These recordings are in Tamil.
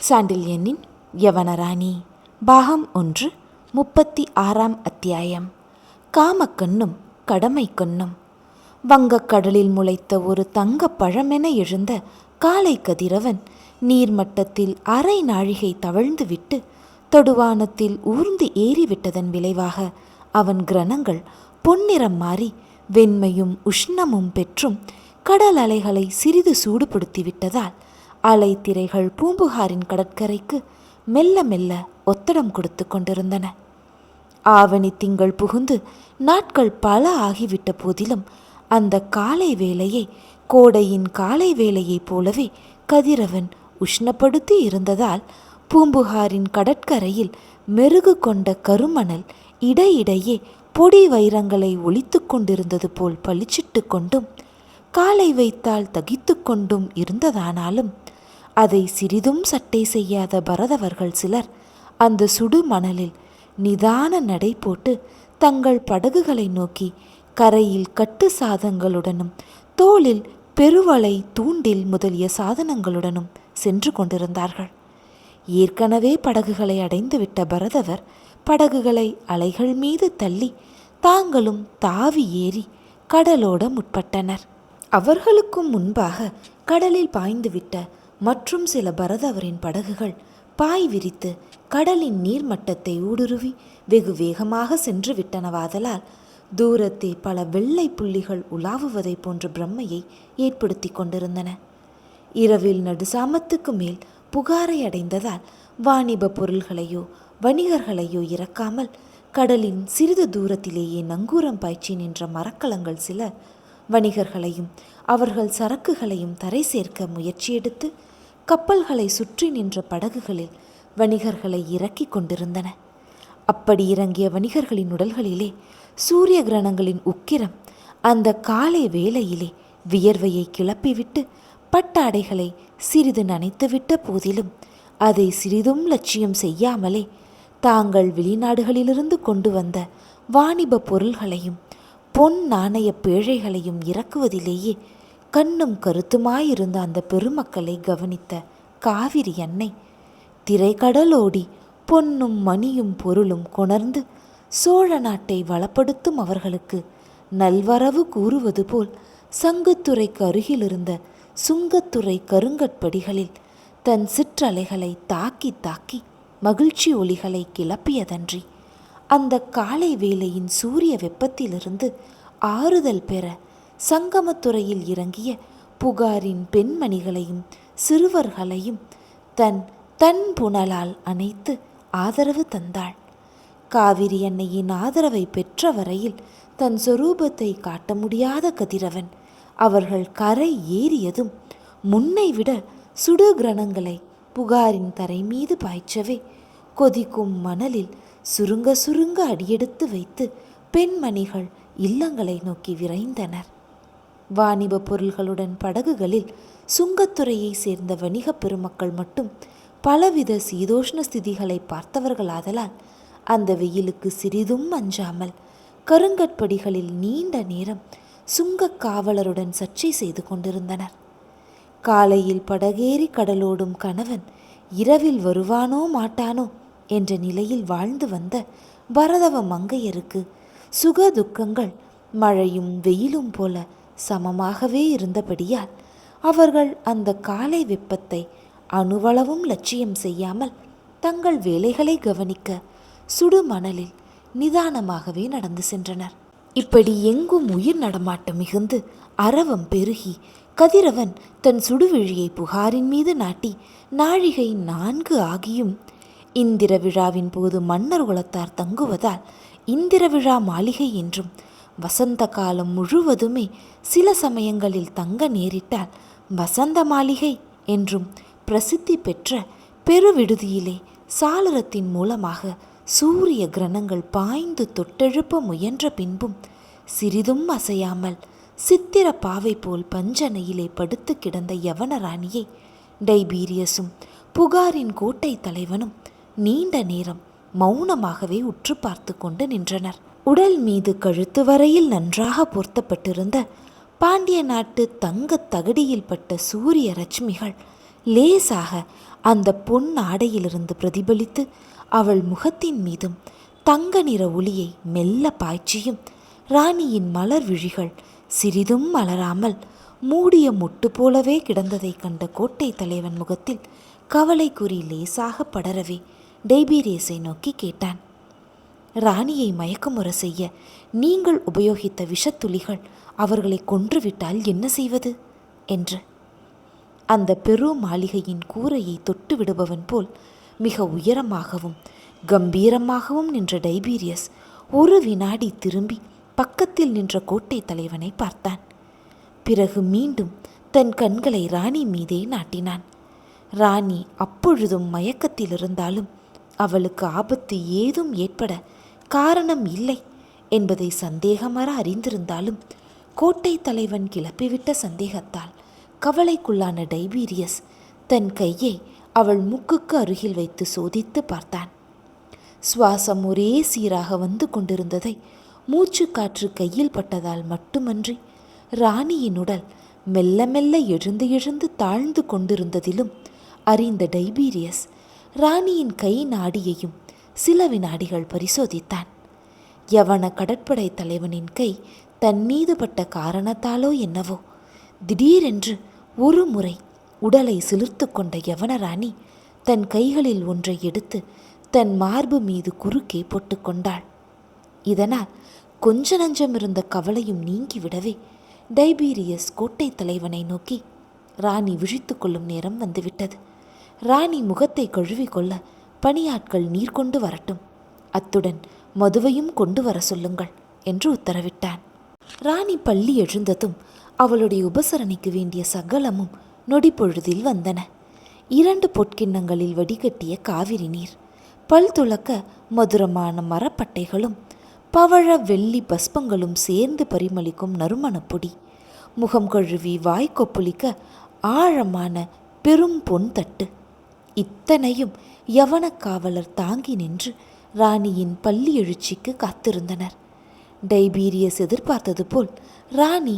சாண்டில்யனின் யவனராணி பாகம் 1 36ஆம் அத்தியாயம். காமக்கண்ணும் கடமை கண்ணும். வங்கக்கடலில் முளைத்த ஒரு தங்க பழமென எழுந்த காலை கதிரவன் நீர்மட்டத்தில் அரை நாழிகை தவழ்ந்துவிட்டு தொடுவானத்தில் ஊர்ந்து ஏறிவிட்டதன் விளைவாக அவன் கிரணங்கள் பொன்னிறம் மாறி வெண்மையும் உஷ்ணமும் பெற்றும் கடல் அலைகளை சிறிது சூடுபடுத்திவிட்டதால் அலைத்திரைகள் பூம்புகாரின் கடற்கரைக்கு மெல்ல மெல்ல ஒத்தடம் கொடுத்து கொண்டிருந்தன. ஆவணி திங்கள் புகுந்து நாட்கள் பல ஆகிவிட்ட போதிலும் அந்த காலை வேளையை கோடையின் காலை வேளையைப் போலவே கதிரவன் உஷ்ணப்படுத்தி இருந்ததால் பூம்புகாரின் கடற்கரையில் மெருகு கொண்ட கருமணல் இடையிடையே பொடி வைரங்களை ஒளித்து கொண்டிருந்தது போல் பளிச்சிட்டு கொண்டும் காலை வைத்தால் தகித்து கொண்டும் இருந்ததானாலும் அதை சிறிதும் சட்டை செய்யாத பரதவர்கள் சிலர் அந்த சுடு மணலில் நிதான நடை போட்டு தங்கள் படகுகளை நோக்கி கரையில் கட்டு சாதங்களுடனும் தோளில் பெருவளை தூண்டில் முதலிய சாதனங்களுடனும் சென்று கொண்டிருந்தார்கள். ஏற்கனவே படகுகளை அடைந்துவிட்ட பரதவர் படகுகளை அலைகள் மீது தள்ளி தாங்களும் தாவி ஏறி கடலோட முற்பட்டனர். அவர்களுக்கும் முன்பாக கடலில் பாய்ந்துவிட்ட மற்றும் சில பரதவரின் படகுகள் பாய் விரித்து கடலின் நீர்மட்டத்தை ஊடுருவி வெகு வேகமாக சென்று விட்டனவாதலால் தூரத்தே பல வெள்ளை புள்ளிகள் உலாவுவதை போன்ற பிரம்மையை ஏற்படுத்தி கொண்டிருந்தன. இரவில் நடுசாமத்துக்கு மேல் புகாரை அடைந்ததால் வாணிப பொருள்களையோ வணிகர்களையோ இறக்காமல் கடலின் சிறிது தூரத்திலேயே நங்கூரம் பாய்ச்சி நின்ற மரக்கலங்கள் சில வணிகர்களையும் அவர்கள் சரக்குகளையும் தரை சேர்க்க முயற்சியெடுத்து கப்பல்களை சுற்றி நின்ற படகுகளில் வணிகர்களை இறக்கி கொண்டிருந்தன. அப்படி இறங்கிய வணிகர்களின் உடல்களிலே சூரிய கிரணங்களின் உக்கிரம் அந்த காலை வேளையிலே வியர்வையை கிளப்பிவிட்டு பட்டாடைகளை சிறிது நனைத்துவிட்ட போதிலும் அதை சிறிதும் லட்சியம் செய்யாமலே தாங்கள் வெளிநாடுகளிலிருந்து கொண்டு வந்த வாணிப பொருள்களையும் பொன் நாணய பேழைகளையும் இறக்குவதிலேயே கண்ணும் கருத்துமாயிருந்த அந்த பெருமக்களை கவனித்த காவிரி அன்னை திரைக்கடலோடி பொன்னும் மணியும் பொருளும் கொணர்ந்து சோழ நாட்டை வளப்படுத்தும் அவர்களுக்கு நல்வரவு கூறுவது போல் சங்குத்துறைக்கு அருகிலிருந்த சுங்கத்துறை கருங்கற்படிகளில் தன் சிற்றலைகளை தாக்கி தாக்கி மகிழ்ச்சி ஒலிகளை கிளப்பியதன்றி அந்த காலை வேளையின் சூரிய வெப்பத்திலிருந்து ஆறுதல் பெற சங்கமத்துறையில் இறங்கிய புகாரின் பெண்மணிகளையும் சிறுவர்களையும் தன் புனலால் அணைத்து ஆதரவு தந்தாள். காவிரி அன்னையின் ஆதரவை பெற்ற வரையில் தன் சொரூபத்தை காட்ட முடியாத கதிரவன் அவர்கள் கரை ஏறியதும் முன்னை விட சுடு கிரணங்களை புகாரின் தரை மீது பாய்ச்சவே கொதிக்கும் மணலில் சுருங்க சுருங்க அடியெடுத்து வைத்து பெண்மணிகள் இல்லங்களை நோக்கி விரைந்தனர். வாணிப பொருள்களுடன் படகுகளில் சுங்கத்துறையை சேர்ந்த வணிக பெருமக்கள் மட்டும் பலவித சீதோஷ்ண ஸ்திதிகளை பார்த்தவர்களாதலால் அந்த வெயிலுக்கு சிறிதும் அஞ்சாமல் கருங்கற்படிகளில் நீண்ட நேரம் சுங்க காவலருடன் சர்ச்சை செய்து கொண்டிருந்தனர். காலையில் படகேறி கடலோடும் கணவன் இரவில் வருவானோ மாட்டானோ என்ற நிலையில் வாழ்ந்து வந்த பரதவ மங்கையருக்கு சுக துக்கங்கள் மழையும் வெயிலும் போல சமமாகவே இருந்தபடியால் அவர்கள் அந்த காலை வெப்பத்தை அணுவளவும் லட்சியம் செய்யாமல் தங்கள் வேலைகளை கவனிக்க சுடுமணலில் நிதானமாகவே நடந்து சென்றனர். இப்படி எங்கும் உயிர் நடமாட்டம் மிகுந்து அரவம் பெருகி கதிரவன் தன் சுடுவிழியை புகாரின் மீது நாட்டி நாழிகை 4 ஆகியும் இந்திர விழாவின் போது மன்னர் குலத்தார் தங்குவதால் இந்திர விழா மாளிகை என்றும் வசந்த காலம் முழுவதுமே சில சமயங்களில் தங்க நேரிட்டால் வசந்த மாளிகை என்றும் பிரசித்தி பெற்ற பெருவிடுதியிலே சாளரத்தின் மூலமாக சூரிய கிரணங்கள் பாய்ந்து தொட்டெழுப்ப முயன்ற பின்பும் சிறிதும் அசையாமல் சித்திர பாவை போல் பஞ்சனையிலே படுத்து கிடந்த யவனராணியை டைபீரியஸும் புகாரின் கோட்டை தலைவனும் நீண்ட நேரம் மௌனமாகவே உற்று பார்த்து கொண்டு நின்றனர். உடல் மீது கழுத்து வரையில் நன்றாக பொருத்தப்பட்டிருந்த பாண்டிய நாட்டு தங்கத் தகடியில் பட்ட சூரிய ரட்சுமிகள் லேசாக அந்த பொன் ஆடையிலிருந்து பிரதிபலித்து அவள் முகத்தின் மீதும் தங்க நிற ஒளியை மெல்ல பாய்ச்சியும் ராணியின் மலர் விழிகள் சிறிதும் மலராமல் மூடிய மொட்டு போலவே கிடந்ததைக் கண்ட கோட்டை தலைவன் முகத்தில் கவலை குறி லேசாக படரவே டைபீரியஸை நோக்கி கேட்டான். ராணியை மயக்கமுற செய்ய நீங்கள் உபயோகித்த விஷத்துளிகள் அவர்களை கொன்றுவிட்டால் என்ன செய்வது என்று. அந்த பெரு மாளிகையின் கூரையை தொட்டு விடுபவன் போல் மிக உயரமாகவும் கம்பீரமாகவும் நின்ற டைபீரியஸ் ஒரு வினாடி திரும்பி பக்கத்தில் நின்ற கோட்டை தலைவனை பார்த்தான். பிறகு மீண்டும் தன் கண்களை ராணி மீதே நாட்டினான். ராணி அப்பொழுதும் மயக்கத்தில் இருந்தாலும் அவளுக்கு ஆபத்து ஏதும் ஏற்பட காரணம் இல்லை என்பதை சந்தேகமற அறிந்திருந்தாலும் கோட்டை தலைவன் கிளப்பிவிட்ட சந்தேகத்தால் கவலைக்குள்ளான டைபீரியஸ் தன் கையை அவள் மூக்குக்கு அருகில் வைத்து சோதித்து பார்த்தான். சுவாசம் ஒரே சீராக வந்து கொண்டிருந்ததை மூச்சு காற்று கையில் பட்டதால் மட்டுமன்றி ராணியின் உடல் மெல்ல மெல்ல எழுந்து எழுந்து தாழ்ந்து கொண்டிருந்ததிலும் அறிந்த டைபீரியஸ் ராணியின் கை நாடியையும் சில வினாடிகள் பரிசோதித்தான். யவன கடற்படை தலைவனின் கை தன் மீது பட்ட காரணத்தாலோ என்னவோ திடீரென்று ஒரு முறை உடலை சிலிர்த்து கொண்ட யவன ராணி தன் கைகளில் ஒன்றை எடுத்து தன் மார்பு மீது குறுக்கே போட்டுக்கொண்டாள். இதனால் கொஞ்ச நஞ்சம் இருந்த கவலையும் நீங்கிவிடவே டைபீரியஸ் கோட்டை தலைவனை நோக்கி, ராணி விழித்து கொள்ளும் நேரம் வந்துவிட்டது. ராணி முகத்தை கழுவிக்கொள்ள பணியாட்கள் நீர் கொண்டு வரட்டும், அத்துடன் மதுவையும் கொண்டு வர சொல்லுங்கள் என்று உத்தரவிட்டான். ராணி பள்ளி எழுந்ததும் அவளுடைய உபசரணைக்கு வேண்டிய சகலமும் நொடிப்பொழுதில் வந்தன. 2 பொற்கிண்ணங்களில் வடிகட்டிய காவிரி நீர், பல் துளக்க மதுரமான மரப்பட்டைகளும் பவழ வெள்ளி பஸ்பங்களும் சேர்ந்து பரிமளிக்கும் நறுமணப்பொடி, முகம் கழுவி வாய் கொப்புளிக்க ஆழமான பெரும் பொன் தட்டு, இத்தனையும் யவன காவலர் தாங்கி நின்று ராணியின் பள்ளி எழுச்சிக்கு காத்திருந்தனர். டைபீரியஸ் எதிர்பார்த்தது போல் ராணி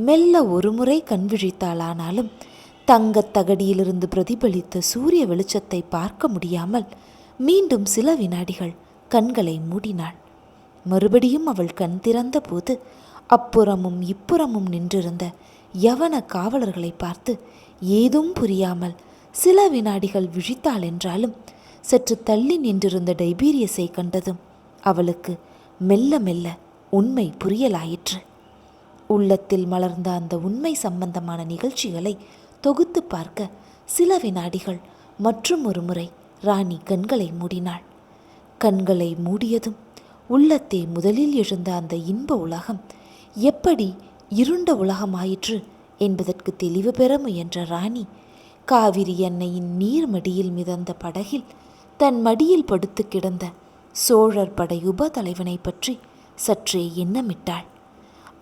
மெல்ல ஒருமுறை கண் விழித்தாளானாலும் தங்கத் தகடியிலிருந்து பிரதிபலித்த சூரிய வெளிச்சத்தை பார்க்க முடியாமல் மீண்டும் சில வினாடிகள் கண்களை மூடினாள். மறுபடியும் அவள் கண் திறந்த போது அப்புறமும் இப்புறமும் நின்றிருந்த யவன காவலர்களை பார்த்து ஏதும் புரியாமல் சில வினாடிகள் விழித்தாள். என்றாலும் சற்று தள்ளி நின்றிருந்த டைபீரியஸை கண்டதும் அவளுக்கு மெல்ல மெல்ல உண்மை புரியலாயிற்று. உள்ளத்தில் மலர்ந்த அந்த உண்மை சம்பந்தமான நிகழ்ச்சிகளை தொகுத்து பார்க்க சில வினாடிகள் மற்றும் ஒரு முறை ராணி கண்களை மூடினாள். கண்களை மூடியதும் உள்ளத்தே முதலில் எழுந்த அந்த இன்ப உலகம் எப்படி இருண்ட உலகமாயிற்று என்பதற்கு தெளிவு பெற முயன்ற ராணி காவிரி அன்னையின் நீர்மடியில் மிதந்த படகில் தன் மடியில் படுத்து கிடந்த சோழர் படை உப தலைவனை பற்றி சற்றே எண்ணமிட்டாள்.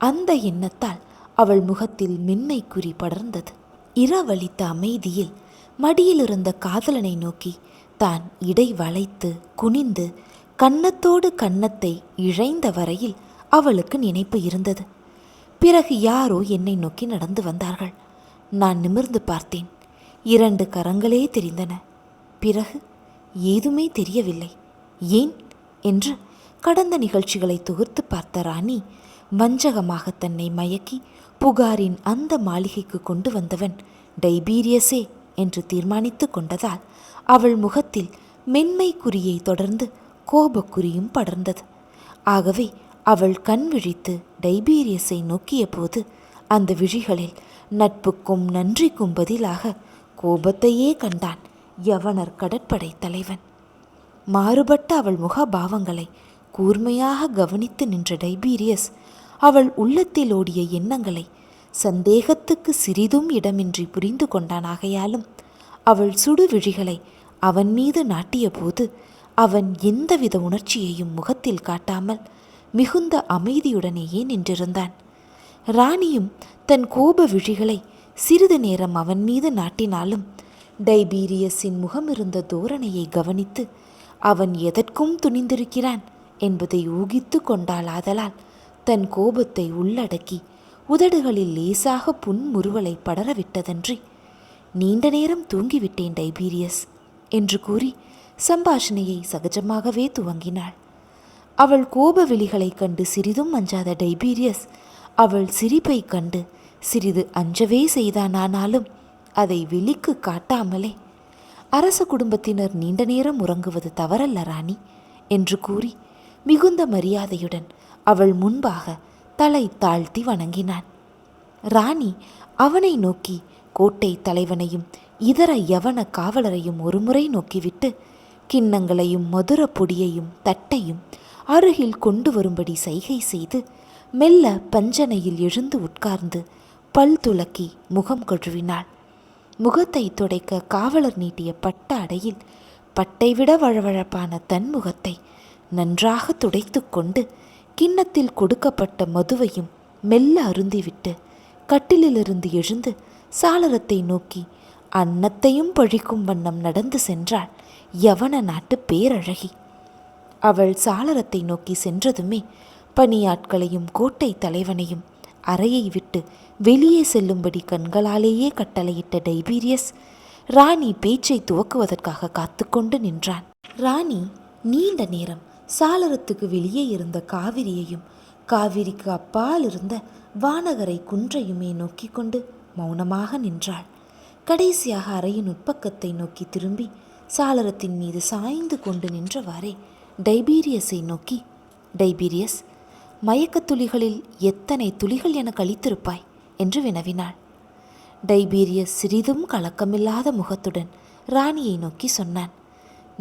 அந்த எண்ணத்தால் அவள் முகத்தில் மென்மை குறி படர்ந்தது. இரவளித்த அமைதியில் மடியிலிருந்த காதலனை நோக்கி தான் இடை வளைத்து குனிந்து கன்னத்தோடு கன்னத்தை இழைந்த வரையில் அவளுக்கு நினைப்பு இருந்தது. பிறகு யாரோ என்னை நோக்கி நடந்து வந்தார்கள். நான் நிமிர்ந்து பார்த்தேன். 2 கரங்களே தெரிந்தன. பிறகு ஏதுமே தெரியவில்லை. ஏன் என்று கடந்த நிகழ்ச்சிகளை தொகுத்து பார்த்த ராணி வஞ்சகமாக தன்னை மயக்கி புகாரின் அந்த மாளிகைக்கு கொண்டு வந்தவன் டைபீரியஸே என்று தீர்மானித்து கொண்டதால் அவள் முகத்தில் மென்மை குறியை தொடர்ந்து கோபக்குறியும் படர்ந்தது. ஆகவே அவள் கண் விழித்து டைபீரியஸை நோக்கிய போது அந்த விழிகளில் நட்புக்கும் நன்றிக்கும் பதிலாக கோபத்தையே கண்டான் யவனர் கடற்படை தலைவன். மாறுபட்ட அவள் முகபாவங்களை கூர்மையாக கவனித்து நின்ற டைபீரியஸ் அவள் உள்ளத்தில் ஓடிய எண்ணங்களை சந்தேகத்துக்கு சிறிதும் இடமின்றி புரிந்து கொண்டானாகையாலும் அவள் சுடு விழிகளை அவன் மீது நாட்டிய போது அவன் எந்தவித உணர்ச்சியையும் முகத்தில் காட்டாமல் மிகுந்த அமைதியுடனேயே நின்றிருந்தான். ராணியும் தன் கோப விழிகளை சிறிது நேரம் அவன் மீது நாட்டினாலும் டைபீரியஸின் முகமிருந்த தோரணையை கவனித்து அவன் எதற்கும் துணிந்திருக்கிறான் என்பதை ஊகித்து கொண்டாளாதலால் தன் கோபத்தை உள்ளடக்கி உதடுகளில் லேசாக புன்முறுவலை படரவிட்டதன்றி நீண்ட நேரம் தூங்கிவிட்டேன் டைபீரியஸ் என்று கூறி சம்பாஷணையை சகஜமாகவே துவங்கினாள். அவள் கோப விழிகளைக் கண்டு சிறிதும் அஞ்சாத டைபீரியஸ் அவள் சிரிப்பை கண்டு சிறிது அஞ்சவே செய்தானானாலும் அதை வெளிக்கு காட்டாமலே, அரச குடும்பத்தினர் நீண்ட நேரம் உறங்குவது தவறல்ல ராணி என்று கூறி மிகுந்த மரியாதையுடன் அவள் முன்பாக தலை தாழ்த்தி வணங்கினான். ராணி அவனை நோக்கி கோட்டை தலைவனையும் இதர யவன காவலரையும் ஒருமுறை நோக்கிவிட்டு கிண்ணங்களையும் மதுர பொடியையும் தட்டையும் அருகில் கொண்டு வரும்படி சைகை செய்து மெல்ல பஞ்சனையில் எழுந்து உட்கார்ந்து பல் துலக்கி முகம் கழுவினாள். முகத்தை துடைக்க காவலர் நீட்டிய பட்ட அடையில் பட்டைவிட வழவழப்பான தன் முகத்தை நன்றாக துடைத்து கொண்டு கிண்ணத்தில் கொடுக்கப்பட்ட மதுவையும் மெல்ல அருந்திவிட்டு கட்டிலிலிருந்து எழுந்து சாளரத்தை நோக்கி அன்னத்தையும் பழிக்கும் வண்ணம் நடந்து சென்றாள் யவன நாட்டு பேரழகி. அவள் சாளரத்தை நோக்கி சென்றதுமே பணியாட்களையும் கோட்டை தலைவனையும் அறையை விட்டு வெளியே செல்லும்படி கண்களாலேயே கட்டளையிட்ட டைபீரியஸ் ராணி பேச்சை துவக்குவதற்காக காத்து கொண்டு நின்றான். ராணி நீண்ட நேரம் சாளரத்துக்கு வெளியே இருந்த காவிரியையும் காவிரிக்கு அப்பால் இருந்த வானகரை குன்றையுமே நோக்கி கொண்டு மௌனமாக நின்றாள். கடைசியாக அறையின் உட்பக்கத்தை நோக்கி திரும்பி சாளரத்தின் மீது சாய்ந்து கொண்டு நின்றவாறே டைபீரியஸை நோக்கி, டைபீரியஸ், மயக்கத் துளிகளில் எத்தனை துளிகள் என கழித்திருப்பாய் என்று வினவினாள். டைபீரியஸ் சிறிதும் கலக்கமில்லாத முகத்துடன் ராணியை நோக்கி சொன்னான்.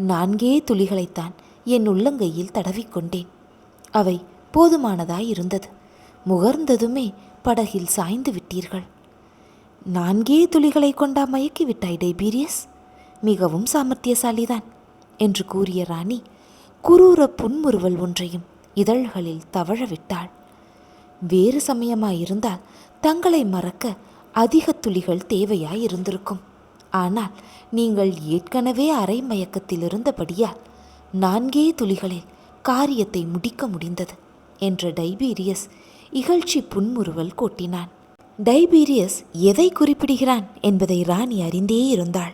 4 துளிகளைத்தான் என் உள்ளங்கையில் தடவிக்கொண்டேன். அவை போதுமானதாயிருந்தது. முகர்ந்ததுமே படகில் சாய்ந்து விட்டீர்கள். 4 துளிகளை கொண்டா மயக்கி விட்டாய் டைபீரியஸ்? மிகவும் சாமர்த்தியசாலிதான் என்று கூறிய ராணி குரூர புன்முறுவல் ஒன்றையும் இதழ்களில் தவழ விட்டாள். வேறு சமயமாயிருந்தால் தங்களை மறக்க அதிக துளிகள் தேவையாயிருந்திருக்கும். ஆனால் நீங்கள் ஏற்கனவே அரை மயக்கத்தில் இருந்தபடியால் 4 துளிகளில் காரியத்தை முடிக்க முடிந்தது என்ற டைபீரியஸ் இகழ்ச்சி புன்முறுவல் கொட்டினான். டைபீரியஸ் எதை குறிப்பிடுகிறான் என்பதை ராணி அறிந்தே இருந்தாள்.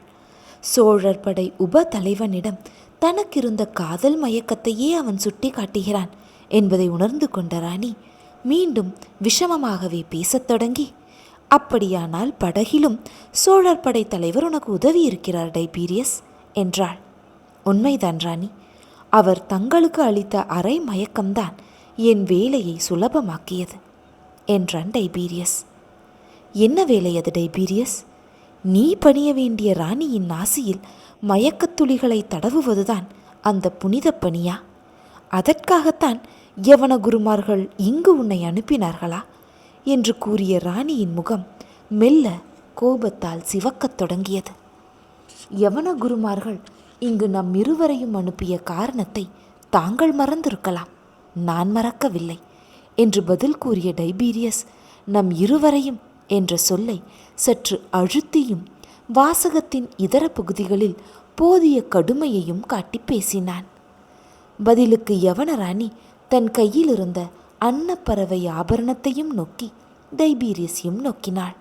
சோழர் படை உப தலைவனிடம் தனக்கிருந்த காதல் மயக்கத்தையே அவன் சுட்டி காட்டுகிறான் என்பதை உணர்ந்து கொண்ட ராணி மீண்டும் விஷமமாகவே பேசத் தொடங்கி, அப்படியானால் படகிலும் சோழர் படை தலைவர் உனக்கு உதவி இருக்கிறார் டைபீரியஸ் என்றாள். உண்மைதான் ராணி, அவர் தங்களுக்கு அளித்த அரை மயக்கம்தான் என் வேலையை சுலபமாக்கியது என்றான் டைபீரியஸ். என்ன வேலை அது டைபீரியஸ்? நீ பணிய வேண்டிய ராணியின் நாசியில் மயக்கத்துளிகளை தடவுவதுதான் அந்த புனித பணியா? அதற்காகத்தான் யவன குருமார்கள் இங்கு உன்னை அனுப்பினார்களா என்று கூறிய ராணியின் முகம் மெல்ல கோபத்தால் சிவக்கத் தொடங்கியது. யவன குருமார்கள் இங்கு நம் இருவரையும் அனுப்பிய காரணத்தை தாங்கள் மறந்திருக்கலாம், நான் மறக்கவில்லை என்று பதில் கூறிய டைபீரியஸ் நம் இருவரையும் என்ற சொல்லை சற்று அழுத்தியும் வாசகத்தின் இதர பகுதிகளில் போதிய கடுமையையும் காட்டி பேசினான். பதிலுக்கு யவனராணி தன் கையில் இருந்த அன்னப்பறவை ஆபரணத்தையும் நோக்கி டைபீரியஸையும் நோக்கினாள்.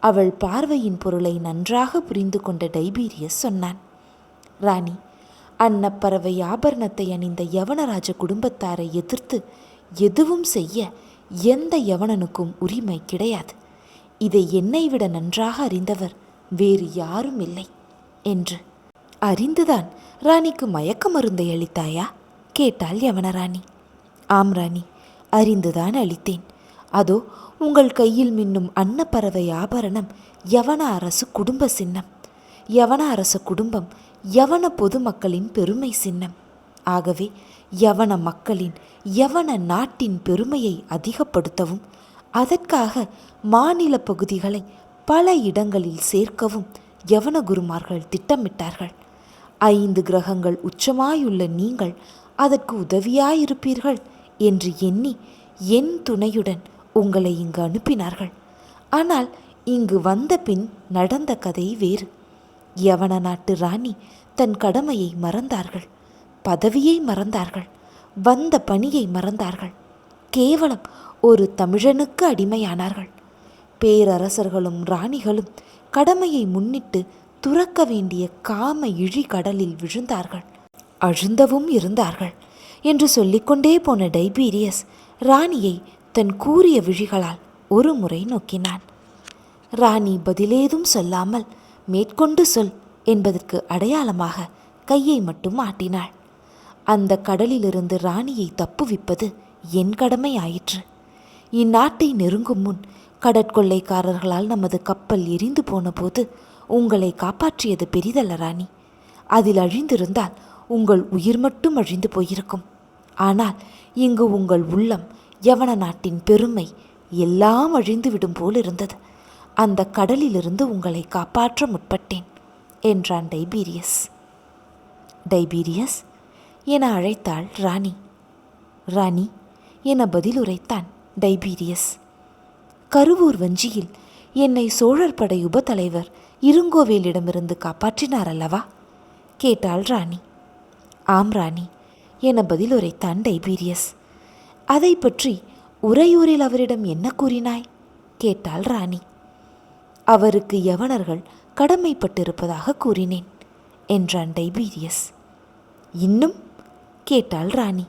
அவள் பார்வையின் பொருளை நன்றாக புரிந்து கொண்ட டைபீரியஸ் சொன்னான். ராணி, அன்னப்பறவை ஆபரணத்தை அணிந்த யவனராஜ குடும்பத்தாரை எதிர்த்து எதுவும் செய்ய எந்த யவனனுக்கும் உரிமை கிடையாது. இதை என்னை விட நன்றாக அறிந்தவர் வேறு யாரும் இல்லை என்று. அறிந்துதான் ராணிக்கு மயக்க மருந்தை அளித்தாயா கேட்டாள் யவனராணி. ஆம் ராணி, அறிந்துதான் அளித்தேன். அதோ உங்கள் கையில் மின்னும் அன்னப்பறவை ஆபரணம் யவன அரசு குடும்ப சின்னம். யவன அரச குடும்பம் யவன பொதுமக்களின் பெருமை சின்னம். ஆகவே யவன மக்களின் யவன நாட்டின் பெருமையை அதிகப்படுத்தவும் அதற்காக மாநில பகுதிகளை பல இடங்களில் சேர்க்கவும் யவன குருமார்கள் திட்டமிட்டார்கள். 5 கிரகங்கள் உச்சமாயுள்ள நீங்கள் அதற்கு உதவியாயிருப்பீர்கள் என்று எண்ணி என் துணையுடன் உங்களை இங்கு அனுப்பினார்கள். ஆனால் இங்கு வந்த பின் நடந்த கதை வேறு. யவன நாட்டு ராணி தன் கடமையை மறந்தார்கள், பதவியை மறந்தார்கள், வந்த பணியை மறந்தார்கள். கேவலம் ஒரு தமிழனுக்கு அடிமையானார்கள். பேரரசர்களும் ராணிகளும் கடமையை முன்னிட்டு துறக்க வேண்டிய காம இழி கடலில் விழுந்தார்கள், அழுந்தவும் இருந்தார்கள் என்று சொல்லிக்கொண்டே போன டைபீரியஸ் ராணியை தன் கூரிய விழிகளால் ஒரு முறை நோக்கினான். ராணி பதிலேதும் சொல்லாமல் மேற்கொண்டு சொல் என்பதற்கு அடையாளமாக கையை மட்டும் ஆட்டினாள். அந்த கடலிலிருந்து ராணியை தப்புவிப்பது என் கடமை ஆயிற்று. இந்நாட்டை நெருங்கும் முன் கடற்கொள்ளைக்காரர்களால் நமது கப்பல் எரிந்து போன போது உங்களை காப்பாற்றியது பெரிதல்ல ராணி. அதில் அழிந்திருந்தால் உங்கள் உயிர் மட்டும் அழிந்து போயிருக்கும். ஆனால் இங்கு உங்கள் உள்ளம், யவன நாட்டின் பெருமை எல்லாம் அழிந்துவிடும் போல் இருந்தது. அந்த கடலிலிருந்து உங்களை காப்பாற்ற முற்பட்டேன் என்றான் டைபீரியஸ். டைபீரியஸ் என அழைத்தாள் ராணி. ராணி என பதிலுரைத்தான் டைபீரியஸ். கருவூர் வஞ்சியில் என்னை சோழர் படை உபத்தலைவர் இருங்கோவேலிடமிருந்து காப்பாற்றினார் அல்லவா கேட்டாள் ராணி. ஆம் ராணி என பதிலுரைத்தான் டைபீரியஸ். அதை பற்றி உறையூரில் அவரிடம் என்ன கூறினாய் கேட்டாள் ராணி. அவருக்கு யவனர்கள் கடமைப்பட்டிருப்பதாக கூறினேன் என்றான் டைபீரியஸ். இன்னும் கேட்டாள் ராணி.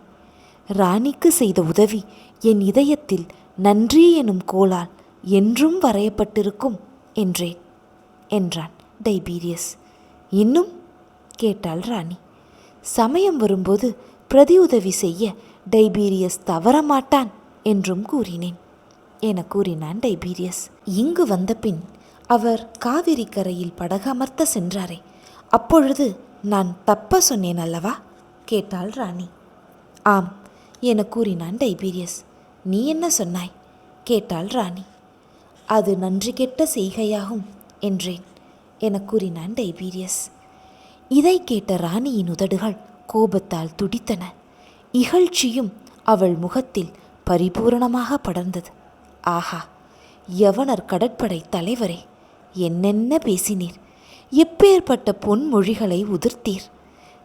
ராணிக்கு செய்த உதவி என் இதயத்தில் நன்றி எனும் கோலால் என்றும் வரையப்பட்டிருக்கும் என்றேன் என்றான் டைபீரியஸ். இன்னும் கேட்டாள் ராணி. சமயம் வரும்போது பிரதி உதவி செய்ய டைபீரியஸ் தவறமாட்டான் என்றும் கூறினேன் என கூறினான் டைபீரியஸ். இங்கு வந்த பின் அவர் காவிரி கரையில் படகமர்த்த சென்றாரே, அப்பொழுது நான் தப்ப சொன்னேன் அல்லவா கேட்டாள் ராணி. ஆம் என கூறினான் டைபீரியஸ். நீ என்ன சொன்னாய் கேட்டாள் ராணி. அது நன்றி கெட்ட செய்கையாகும் என்றேன் என கூறினான் டைபீரியஸ். இதை கேட்ட ராணியின் உதடுகள் கோபத்தால் துடித்தன. இகழ்ச்சியும் அவள் முகத்தில் பரிபூரணமாக படர்ந்தது. ஆஹா, யவனர் கடற்படை தலைவரே, என்னென்ன பேசினீர்! எப்பேற்பட்ட பொன்மொழிகளை உதிர்த்தீர்!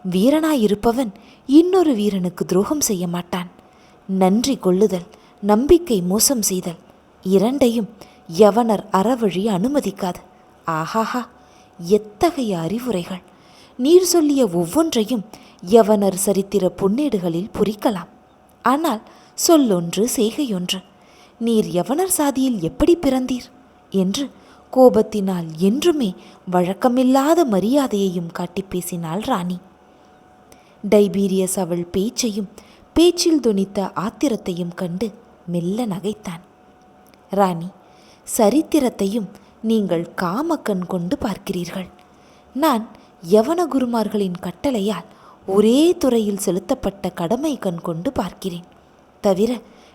வீரனாயிருப்பவன் இன்னொரு வீரனுக்கு துரோகம் செய்ய மாட்டான். நன்றி கொள்ளுதல், நம்பிக்கை மோசம் செய்தல் இரண்டையும் யவனர் அறவழி அனுமதிக்காது. ஆஹாஹா, எத்தகைய அறிவுரைகள்! நீர் சொல்லிய ஒவ்வொன்றையும் யவனர் சரித்திர பொன்னேடுகளில் பொறிக்கலாம். ஆனால் சொல்லொன்று செய்கையொன்று. நீர் யவனர் சாதியில் எப்படி பிறந்தீர் என்று கோபத்தினால் என்றுமே வழக்கமில்லாத மரியாதையையும் காட்டி பேசினாள் ராணி. டைபீரியஸ் அவள் பேச்சையும் பேச்சில் தொனித்த ஆத்திரத்தையும் கண்டு மெல்ல நகைத்தான். ராணி, சரித்திரத்தையும் நீங்கள் காமக்கண் கொண்டு பார்க்கிறீர்கள். நான் யவன குருமார்களின் கட்டளையால் ஒரே துறையில் செலுத்தப்பட்ட கடமை கண் கொண்டு பார்க்கிறேன். தவிர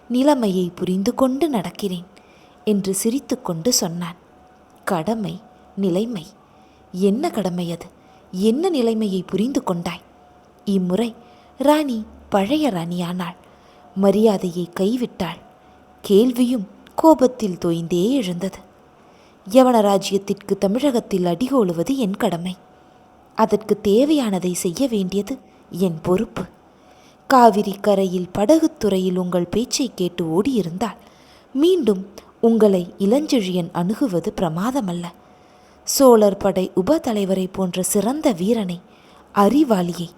நிலைமையை புரிந்து கொண்டு நடக்கிறேன் என்று சிரித்து கொண்டு சொன்னான். கடமை, நிலைமை, என்ன கடமை அது? என்ன நிலைமையை புரிந்து கொண்டாய்? இம்முறை ராணி பழைய ராணியானாள். மரியாதையை கைவிட்டாள். கேள்வியும் கோபத்தில் தோய்ந்தே எழுந்தது. யவன ராஜ்யத்திற்கு தமிழகத்தில் அடிகோலுவது என் கடமை. அதற்கு தேவையானதை செய்ய வேண்டியது என் பொறுப்பு. காவிரி கரையில் படகுத்துறையில் உங்கள் பேச்சை கேட்டு ஓடியிருந்தால் மீண்டும் உங்களை இளஞ்செழியன் அணுகுவது பிரமாதமல்ல. சோழர் படை உபதலைவரை போன்ற சிறந்த வீரனை, அறிவாளியை,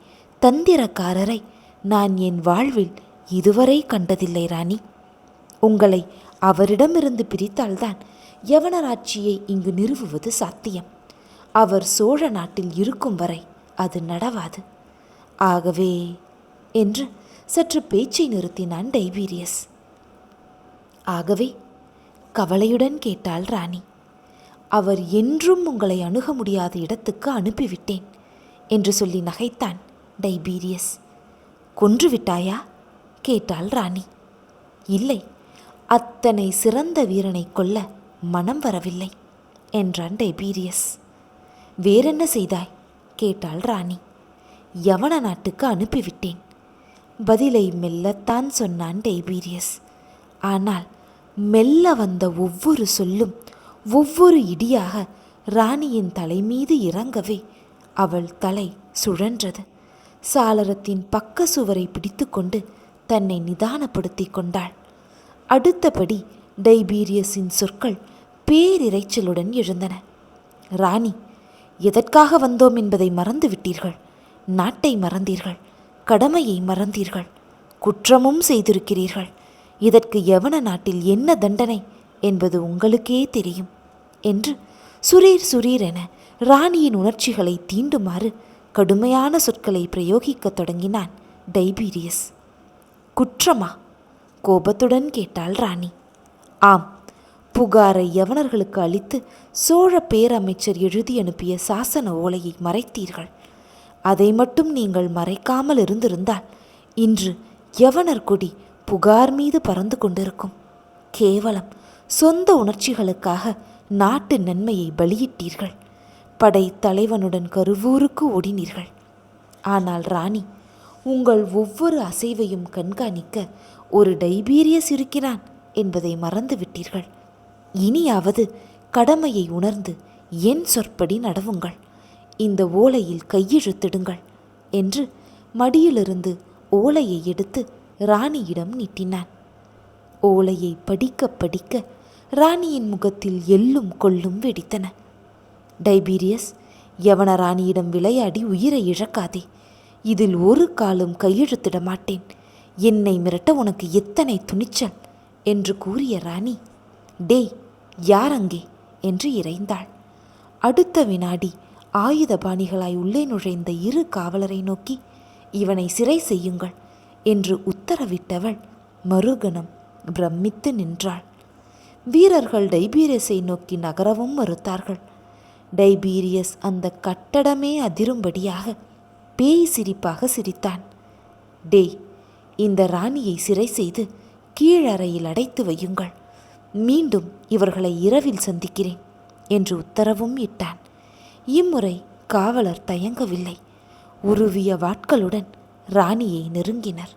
தந்திரக்காரரை நான் என் வாழ்வில் இதுவரை கண்டதில்லை ராணி. உங்களை அவரிடமிருந்து பிரித்தால்தான் யவனராட்சியை இங்கு நிறுவுவது சாத்தியம். அவர் சோழ நாட்டில் இருக்கும் வரை அது நடவாது. ஆகவே என்று சற்று பேச்சை நிறுத்தினான் டைபீரியஸ். ஆகவே கவலையுடன் கேட்டாள் ராணி. அவர் என்றும் உங்களை அணுக முடியாத இடத்துக்கு அனுப்பிவிட்டேன் என்று சொல்லி நகைத்தான் டைபீரியஸ். கொன்றுவிட்டாயா கேட்டாள் ராணி. இல்லை, அத்தனை சிறந்த வீரனை கொல்ல மனம் வரவில்லை என்றான் டைபீரியஸ். வேறென்ன செய்தாய் கேட்டாள் ராணி. யவன நாட்டுக்கு அனுப்பிவிட்டேன். பதிலை மெல்லத்தான் சொன்னான் டைபீரியஸ். ஆனால் மெல்ல வந்த ஒவ்வொரு சொல்லும் ஒவ்வொரு இடியாக ராணியின் தலை மீது இறங்கவே அவள் தலை சுழன்றது. சாளரத்தின் பக்க சுவரை பிடித்து கொண்டு தன்னை நிதானப்படுத்தி கொண்டாள். அடுத்தபடி டைபீரியஸின் சொற்கள் பேரிரைச்சலுடன் எழுந்தன. ராணி, எதற்காக வந்தோம் என்பதை மறந்து விட்டீர்கள். நாட்டை மறந்தீர்கள், கடமையை மறந்தீர்கள், குற்றமும் செய்திருக்கிறீர்கள். இதற்கு யவன நாட்டில் என்ன தண்டனை என்பது உங்களுக்கே தெரியும் என்று சுரீர் சுரீர் என ராணியின் உணர்ச்சிகளை தீண்டுமாறு கடுமையான சொற்களை பிரயோகிக்கத் தொடங்கினான் டைபீரியஸ். குற்றமா? கோபத்துடன் கேட்டாள் ராணி. ஆம், புகாரை யவனர்களுக்கு அளித்து சோழ பேரமைச்சர் எழுதி அனுப்பிய சாசன ஓலையை மறைத்தீர்கள். அதை மட்டும் நீங்கள் மறைக்காமல் இருந்திருந்தால் இன்று யவனர் கொடி புகார் மீது பறந்து கொண்டிருக்கும். கேவலம் சொந்த உணர்ச்சிகளுக்காக நாட்டு நன்மையை பலியிட்டீர்கள். படை தலைவனுடன் கருவூருக்கு ஓடினீர்கள். ஆனால் ராணி, உங்கள் ஒவ்வொரு அசைவையும் கண்காணிக்க ஒரு டைபீரியஸ் இருக்கிறான் என்பதை மறந்துவிட்டீர்கள். இனியாவது கடமையை உணர்ந்து என் சொற்படி நடவுங்கள். இந்த ஓலையில் கையெழுத்திடுங்கள் என்று மடியிலிருந்து ஓலையை எடுத்து ராணியிடம் நீட்டினான். ஓலையை படிக்க படிக்க ராணியின் முகத்தில் எள்ளும் கொள்ளும் வெடித்தன. டைபீரியஸ், யவன ராணியிடம் விளையாடி உயிரை இழக்காதே. இதில் ஒரு காலும் கையெழுத்திட மாட்டேன். என்னை மிரட்ட உனக்கு எத்தனை துணிச்சல் என்று கூறிய ராணி, டேய், யார் அங்கே என்று இறைந்தாள். அடுத்த வினாடி ஆயுதபாணிகளாய் உள்ளே நுழைந்த 2 காவலரை நோக்கி, இவனை சிறை செய்யுங்கள் என்று உத்தரவிட்டவள் மறுகணம் பிரமித்து நின்றாள். வீரர்கள் டைபீரியஸை நோக்கி நகரவும் மறுத்தார்கள். டைபீரியஸ் அந்த கட்டடமே அதிரும்படியாக பேய் சிரிப்பாக சிரித்தான். டேய், இந்த ராணியை சிறை செய்து கீழறையில் அடைத்து வையுங்கள். மீண்டும் இவர்களை இரவில் சந்திக்கிறேன் என்று உத்தரவும் இட்டான். இம்முறை காவலர் தயங்கவில்லை. உருவிய வாட்களுடன் ராணியை நெருங்கினர்.